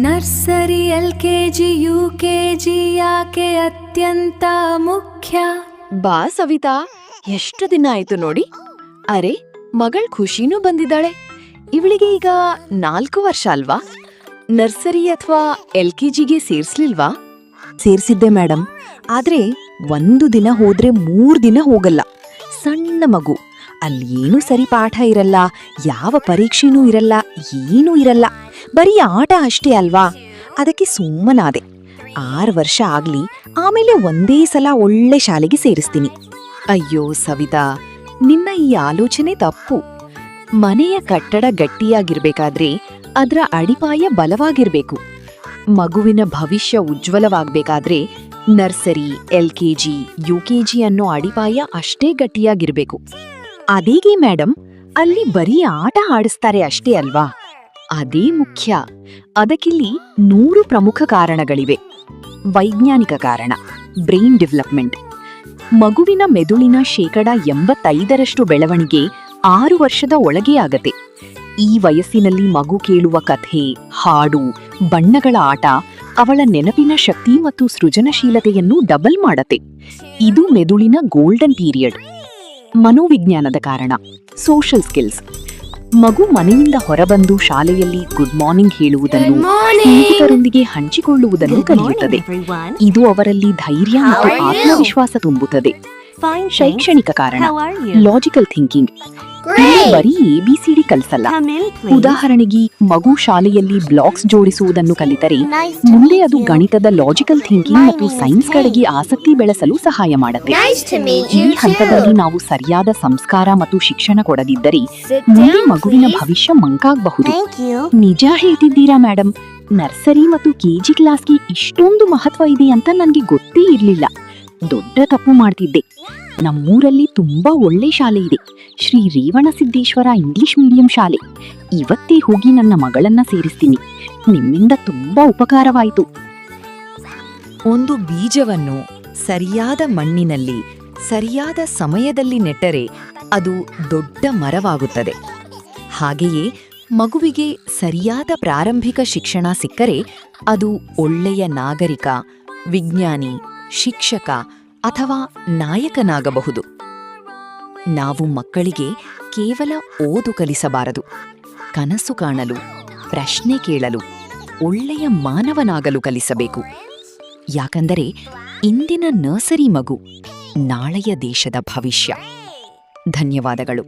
Nursery LKG UKG ಯಾಕೆ ಅತ್ಯಂತ ಮುಖ್ಯ? ಬಾ ಸವಿತಾ, ಎಷ್ಟು ದಿನ ಆಯ್ತು ನೋಡಿ. ಅರೆ, ಮಗಳ್ ಖುಷಿನೂ ಬಂದಿದ್ದಾಳೆ. ಇವಳಿಗೆ ಈಗ 4 ವರ್ಷ ಅಲ್ವಾ? ನರ್ಸರಿ ಅಥವಾ LKGಗೆ ಸೇರ್ಸ್ಲಿಲ್ವಾ? ಸೇರ್ಸಿದ್ದೆ ಮೇಡಮ್, ಆದ್ರೆ 1 ದಿನ ಹೋದ್ರೆ 3 ದಿನ ಹೋಗಲ್ಲ. ಸಣ್ಣ ಮಗು, ಅಲ್ಲಿ ಏನೂ ಸರಿ ಪಾಠ ಇರಲ್ಲ, ಯಾವ ಪರೀಕ್ಷೆನೂ ಇರಲ್ಲ, ಏನೂ ಇರಲ್ಲ, ಬರೀ ಆಟ ಅಷ್ಟೇ ಅಲ್ವಾ. ಅದಕ್ಕೆ ಸುಮ್ಮನಾದೆ. 6 ವರ್ಷ ಆಗ್ಲಿ, ಆಮೇಲೆ ಒಂದೇ ಸಲ ಒಳ್ಳೆ ಶಾಲೆಗೆ ಸೇರಿಸ್ತೀನಿ. ಅಯ್ಯೋ ಸವಿತಾ, ನಿನ್ನ ಈ ಆಲೋಚನೆ ತಪ್ಪು. ಮನೆಯ ಕಟ್ಟಡ ಗಟ್ಟಿಯಾಗಿರ್ಬೇಕಾದ್ರೆ ಅದರ ಅಡಿಪಾಯ ಬಲವಾಗಿರ್ಬೇಕು. ಮಗುವಿನ ಭವಿಷ್ಯ ಉಜ್ವಲವಾಗ್ಬೇಕಾದ್ರೆ ನರ್ಸರಿ, LKG, UKG ಅನ್ನೋ ಅಡಿಪಾಯ ಅಷ್ಟೇ ಗಟ್ಟಿಯಾಗಿರ್ಬೇಕು. ಅದೇಗೆ ಮೇಡಮ್, ಅಲ್ಲಿ ಬರೀ ಆಟ ಆಡಿಸ್ತಾರೆ ಅಷ್ಟೇ ಅಲ್ವಾ? ಅದೇ ಮುಖ್ಯ. ಅದಕ್ಕಿಲ್ಲಿ 100 ಪ್ರಮುಖ ಕಾರಣಗಳಿವೆ. ವೈಜ್ಞಾನಿಕ ಕಾರಣ, ಬ್ರೈನ್ ಡೆವಲಪ್ಮೆಂಟ್. ಮಗುವಿನ ಮೆದುಳಿನ 85% ಬೆಳವಣಿಗೆ 6 ವರ್ಷದ ಒಳಗೆ ಆಗತ್ತೆ. ಈ ವಯಸ್ಸಿನಲ್ಲಿ ಮಗು ಕೇಳುವ ಕಥೆ, ಹಾಡು, ಬಣ್ಣಗಳ ಆಟ ಅವಳ ನೆನಪಿನ ಶಕ್ತಿ ಮತ್ತು ಸೃಜನಶೀಲತೆಯನ್ನು ಡಬಲ್ ಮಾಡತ್ತೆ. ಇದು ಮೆದುಳಿನ ಗೋಲ್ಡನ್ ಪೀರಿಯಡ್. ಮನೋವಿಜ್ಞಾನದ ಕಾರಣ, ಸೋಷಲ್ ಸ್ಕಿಲ್ಸ್. ಮಗು ಮನೆಯಿಂದ ಹೊರಬಂದು ಶಾಲೆಯಲ್ಲಿ ಗುಡ್ ಮಾರ್ನಿಂಗ್ ಹೇಳುವುದನ್ನು, ಸ್ನೇಹಿತರೊಂದಿಗೆ ಹಂಚಿಕೊಳ್ಳುವುದನ್ನು ಕಲಿಯುತ್ತದೆ. ಇದು ಅವರಲ್ಲಿ ಧೈರ್ಯ ಮತ್ತು ಆತ್ಮವಿಶ್ವಾಸ ತುಂಬುತ್ತದೆ. ಶೈಕ್ಷಣಿಕ ಕಾರಣ, ಲಾಜಿಕಲ್ ಥಿಂಕಿಂಗ್. ಬರೀ ABCD ಕಲಿಸಲ್ಲ. ಉದಾಹರಣೆಗೆ, ಮಗು ಶಾಲೆಯಲ್ಲಿ ಬ್ಲಾಕ್ಸ್ ಜೋಡಿಸುವುದನ್ನು ಕಲಿತರೆ ಮುಂದೆ ಅದು ಗಣಿತದ ಲಾಜಿಕಲ್ ಥಿಂಕಿಂಗ್ ಮತ್ತು ಸೈನ್ಸ್ ಕಡೆಗೆ ಆಸಕ್ತಿ ಬೆಳೆಸಲು ಸಹಾಯ ಮಾಡುತ್ತೆ. ಈ ಹಂತದಲ್ಲಿ ನಾವು ಸರಿಯಾದ ಸಂಸ್ಕಾರ ಮತ್ತು ಶಿಕ್ಷಣ ಕೊಡದಿದ್ದರೆ ಮುಂದೆ ಮಗುವಿನ ಭವಿಷ್ಯ ಮಂಕಾಗಬಹುದು. ನಿಜ ಹೇಳ್ತಿದ್ದೀರಾ ಮೇಡಮ್. ನರ್ಸರಿ ಮತ್ತು KG ಕ್ಲಾಸ್ಗೆ ಇಷ್ಟೊಂದು ಮಹತ್ವ ಇದೆ ಅಂತ ನನ್ಗೆ ಗೊತ್ತೇ ಇರ್ಲಿಲ್ಲ. ದೊಡ್ಡ ತಪ್ಪು ಮಾಡ್ತಿದ್ದೆ. ನಮ್ಮೂರಲ್ಲಿ ತುಂಬಾ ಒಳ್ಳೆ ಶಾಲೆ ಇದೆ, ಶ್ರೀ ರೇವಣಸಿದ್ದೇಶ್ವರ ಇಂಗ್ಲಿಷ್ ಮೀಡಿಯಂ ಶಾಲೆ. ಇವತ್ತೇ ಹೋಗಿ ನನ್ನ ಮಗಳನ್ನ ಸೇರಿಸ್ತೀನಿ. ನಿಮ್ಮಿಂದ ತುಂಬಾ ಉಪಕಾರವಾಯಿತು. ಒಂದು ಬೀಜವನ್ನು ಸರಿಯಾದ ಮಣ್ಣಿನಲ್ಲಿ ಸರಿಯಾದ ಸಮಯದಲ್ಲಿ ನೆಟ್ಟರೆ ಅದು ದೊಡ್ಡ ಮರವಾಗುತ್ತದೆ. ಹಾಗೆಯೇ ಮಗುವಿಗೆ ಸರಿಯಾದ ಪ್ರಾರಂಭಿಕ ಶಿಕ್ಷಣ ಸಿಕ್ಕರೆ ಅದು ಒಳ್ಳೆಯ ನಾಗರಿಕ, ವಿಜ್ಞಾನಿ, ಶಿಕ್ಷಕ ಅಥವಾ ನಾಯಕನಾಗಬಹುದು. ನಾವು ಮಕ್ಕಳಿಗೆ ಕೇವಲ ಓದು ಕಲಿಸಬಾರದು, ಕನಸು ಕಾಣಲು, ಪ್ರಶ್ನೆ ಕೇಳಲು, ಒಳ್ಳೆಯ ಮಾನವನಾಗಲು ಕಲಿಸಬೇಕು. ಯಾಕಂದರೆ ಇಂದಿನ ನರ್ಸರಿ ಮಗು ನಾಳೆಯ ದೇಶದ ಭವಿಷ್ಯ. ಧನ್ಯವಾದಗಳು.